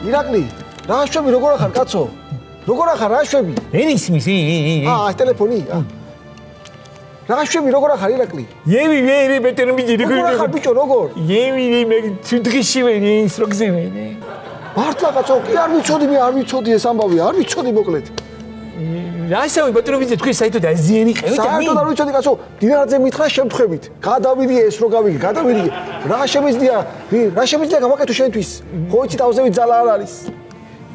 ირაკლი, რა შვები როგორ ახარ კაცო? როგორ ახარ რა შვები? ერისმის ეს ტელეფონი. რა შვები როგორ ახარ ირაკლი? ევი ბეტერმიჯი როგორ ახარ ბიჭო როგორ? ევი მე თუნდღიში ვენი სროგზე ვენი. მართლა კაცო, კი არ ვიცოდი მე არ ვიცოდი ეს ამბავი, არ ვიცოდი მოკლედ. რასავი ბეტერმიჯი თქვენ საერთოდ აზიანი ყევით და საერთოდ არ ვიცოდი კაცო, დინარაძე მითხრა შემთხვევით. გადავიდი ეს რო გავიგე, გადავიდი. რა შემიძლია გავაკეთო შენთვის? ხო იცი თავზევით ძალა არ არის.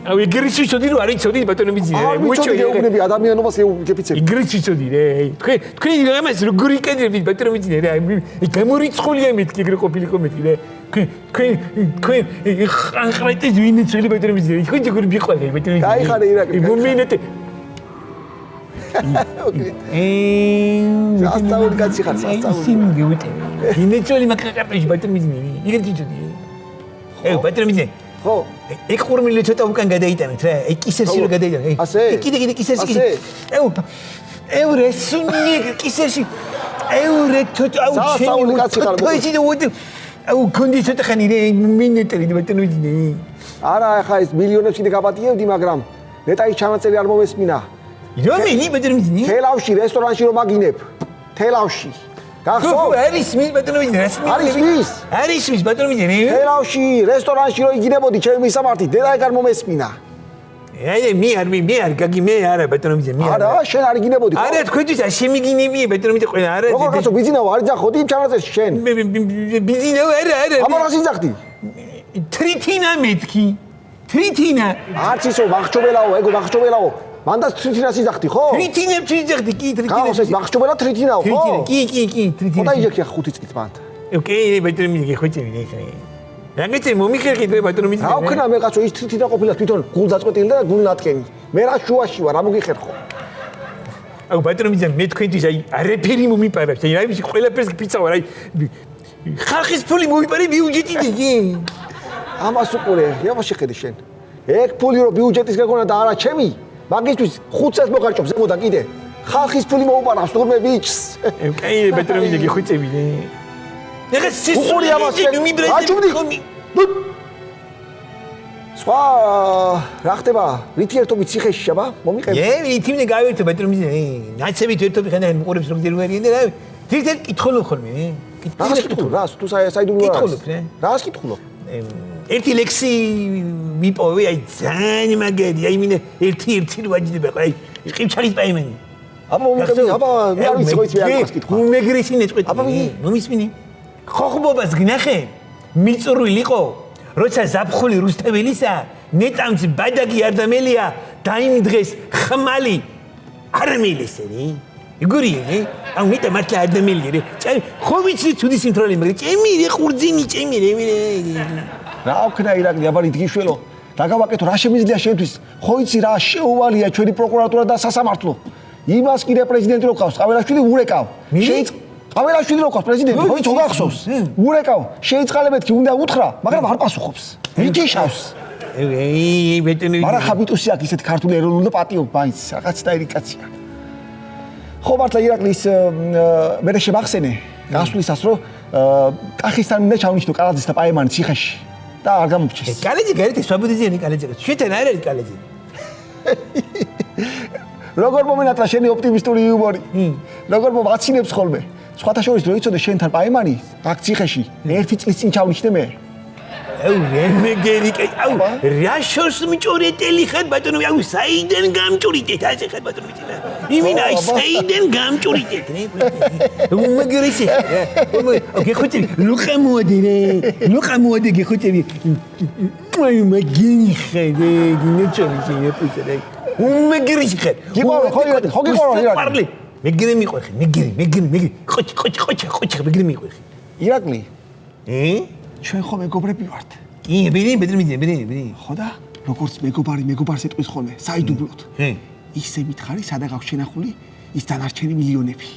აუ ეგრეც ვიცოდი რომ არ იცოდი ბატონებიძე არ ვიცოდი გეუბნები ადამიანობას გეფიცები. ეგრეც ვიცოდი რე თქვენ ამას როგორ იკეთებთ ბატონებიძე რა გამორიცხულია მეთქი ეგრე ყოფილიყო მეთქი რე თქვენ ხანყრეტის ვინი წელი ბატონებიძე თქვენ როგორ მიყვარხე ბატონებიძე გაიხარე ირაკლი მომინეთე სასწაული კაცი ხარ სასწაული სიმგეუტე ვინი წელი მაკაკარტიში ბატონებიძე ეგრეთ ვიცოდი ბატონებიძე ხო ეგ ხურმილი ცოტა უკან გადაიტანეთ რა ეგ კისერში რო გადაიტანეთ ასე კიდე კისერში რესუნი კისერში რე თოთა სასწაული კაცი ხარ აუ კონდი ცოტა ხანი რე მინეტრი ბატონებიძე არა ახლა ეს მილიონებს კიდე გაპატიებდი მაგრამ ნეტაის ჩანაწერი არ მომესმინა რომელი ბატონებიძე თელავში რესტორანში რომ მაგინებ თელავში გახსოვ? არის მის ბატონებიძე არის მის ბატონებიძე თელავში რესტორანში რო იგინებოდი ჩემი მისამართი დედა ეგ არ მომესმინა მე არ გაგი მე არა ბატონებიძე მე არა შენ არ იგინებოდი ხო? არა თქვენთვის არ შემიგინებია ბატონებიძე ყველა არა როგორ კაცო ბიზინაო არ იძახოდი იმ ჩანაწერში შენ ბიზინაო არა აბა რას იძახდი თრითინა მეთქი თრითინა არც ისო მახჭობელაო ეგო მახჭობელაო მანდაც თრითინას იძახდი ხო? თრითინებს იძახდი კი თრითინებს გავს ეს მახჭობელა თრითინაო ხო? კი თრითინა ხოდა იჯექი ახ 5 წლით მანდ ოკეი ბატონებიძე ხოჭები ხე რაგეცი მომიხერხი დღე ბატონებიძე რა ვქნა მე კაცო ის თრითინა ყოფილა თვითონ გულდაწყვეტილი და გულნატკენი მე რა შუაში ვარ რა მოგიხერხო აუ ბატონებიძე მე თქვენთვის აი არაფერი მომიპარებს აი რაიმის ყველაფერს გფიცავარ აი ხალხის ფული მომიპარე ბიუჯეტიდან კი ამას უყურე აბა შეხედე შენ ეგ ფული რო ბიუჯეტის გაგონა და არა ჩემი მაგისთვის 500 მოგარჭობს ზემოდან კიდე ხალხის ფული მოუპარავს თურმე ბიჭს ოკეი ბატონებიძე გიხუწები ეხა უყური ამას აჩუბდი სხვა რა ხდება რითი ერთობით ციხეში აბა მომიყევი რითი გავერთო ბატონებიძე ნაცებით ერთობი ხანდა მყურებს რომ დერვარიან და თირთერ კითხულობ ხოლმე რას კითხულობ რას თუ საიდუმლო კითხულობ რას კითხულობ ერთი ლექსი მიპოვე აი ძალიან მაგარი აი მინე ერთი ვაჯდება აი ყივჩალის პაიმენი აბა მომიყევი აბა მე არ ვიცი ხო ის მე არ კითხვა მეგრესი ნეწყვეტი აბა მომისმინე ხოხბობას გნახე მიწურვილიყო როცა ზაფხული რუსთაველისა ნეტამს ბადაგი არდამელია დაიმ დღეს ხმალი არამელესერი იგურიე აუ მიტა მართლა არდამელია რე ხო ვიცი თუ დისინტროლი მაგრამ ჭემი რე ხურძინი ჭემი რე რა ვქნა ირაკლი აბა რითგიშველო რა გავაკეთო რა შემიძლია შენთვის ხო იცი რა შეუვალია ჩვენი პროკურატურა და სასამართლო იმას კიდე პრეზიდენტი რო ყავს ყაველაშვილი ურეკავ ყაველაშვილი რო ყავს პრეზიდენტი ხო იცი გახსოვს ურეკავ შეიწყალებეთქი უნდა უთხრა მაგრამ არ პასუხობს რიჯიშავს ბეტონი მაგრამ ხაბიტუსი აქვს ისეთ ქართული ეროვნული და პატიო მაინც რაღაც და ერიკაცია ხო მართლა ირაკლის მე შემახსენე გასვლისას რომ კახისთან მინდა ჩავნიშნო კალაძის და პაემანის ციხეში და არ გამოგჩეს კალაძი გარეთ სვაბუდიზიანი კალაძი შეთან არ არის კალაძი როგორ მომენატრა შენი ოპტიმისტური იუმორი როგორ მომაცინებს ხოლმე სხვათა შორის რო იცოდე შენთან პაემანი აქ ციხეში ერთი წლის წინ ჩავნიშნე მე აუ რემეგერი აუ რა შორს მჭურეტელი ხარ ბატონო აუ საიდან გამჭურიტეთ ასე ხარ ბატონო იმინა საიდან გამჭურიტეთ რე უმეგრესი გეხოთები ლუყა მოდი გეხოთები აი მაგინი ხედე გინეჭელი პუტერე უმეგრესი ხარ ხო გიყვარო ირაკლი მეგრე მიყვეხი მეგრე ხოჩი მეგრე მიყვეხი ირაკლი ჩვენ ხო მეგობრები ვართ. კი, ბერი. ხო და როგორც მეგობარს ეტყვის ხოლმე, საიდუმლოდ. ისე მითხარი, სადა გაქვს შენახული ის დანარჩენი მილიონები.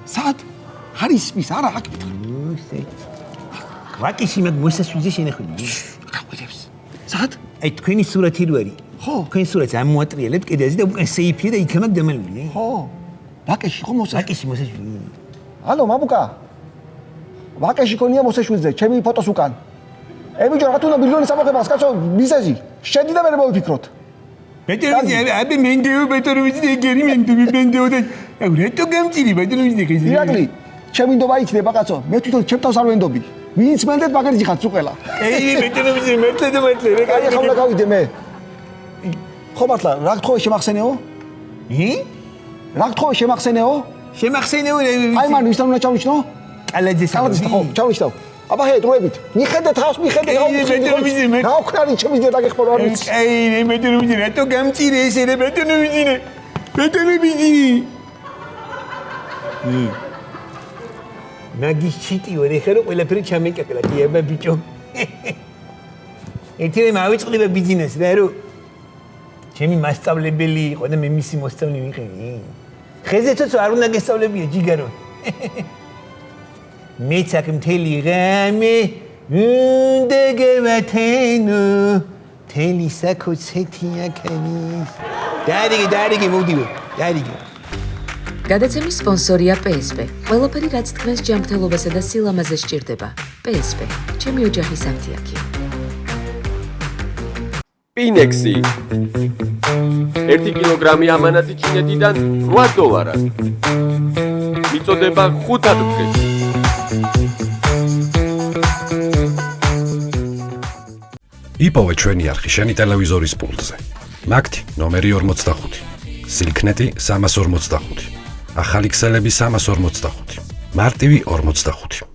სად? არის ის არა აქ მითხარი. ვაკიში მაგ მოსასვიზე შენახული. გაყვირებს. სად? აი თქვენი სურათი რო არის. ხო. თქვენი სურათი ამოატრიალებთ კიდეზე და უკან სეიფია და იქ მაგ დამალული. ხო. ვაკიში ხო მოსასვიზე. ვაკიში მოსასვიზე. ალო, მამუკა. ვაკეში ქონია მოსეშვიდზე, ჩემი ფოტოს უკან. ებიჯო რა თუნდა მილიონი სამოხებას, კაცო, მიზეზი. შედი და ვერ მოვიფიქროთ. ბეტროვიჩი, აბი მენდეო ბეტროვიჩი გერი მენდეო და რეტო გამწირი ბეტროვიჩი ხიზი. ირაკლი, ჩემი ნდობა იქნება კაცო. მე თვითონ ჩემთავს არ ვენდობი. ვინც მენდეთ მაგარი ხარ თუ ყველა. ეი ბეტროვიჩი მეტლე რე აი ახლა უნდა გავიდე მე. ხო მართლა, რა გთხოვე შემახსენეო? რა გთხოვე შემახსენეო? შემახსენეო აი მან ვისთან უნდა ჩავნიშნო? კალაძეს ხო, ჩავნიშნავ. აბა ჰე, დროებით. მიხედეთ ხავს, მიხედეთ რა ვქნარი ჩემს დედა გეხმარო არ ვიცი. აი ბეტროვიჩი რეტო გამწირი ესე რე ბეტროვიჩი. მაგის ჩიტი ვარ ეხერო ყველაფერი ჩამეკაკლა დიაბა ბიჭო. ეთერე მავიწყდება ბიზნესი და რო ჩემი მასწავლებელი იყო და მე მისი მოსწავლე ვიყავი. ხეზეცოც არ უნდა გესწავლებია ჯიგარო. მეც აქ მთელი ღამე უნდა გავათენო მთელი საკოცეთი აქანის. დარიგი მოვდივე, დარიგი. გადაცემის სპონსორია PSP. ყველაფერი რაც თქვენს ჯანმრთელობასა და სილამაზეს სჭირდება. PSP. ჩემი ოჯახის აფთიაქი. Pinexi 1 კილოგრამი ამანათი ჩინეთიდან $8. მიწოდება 5 დღეს. იპოვე ჩვენი არხი შენი ტელევიზორის პულტზე. მაგთი ნომერი 45. სილქნეტი 345. ახალი ქსელები 345. მარტივი 45.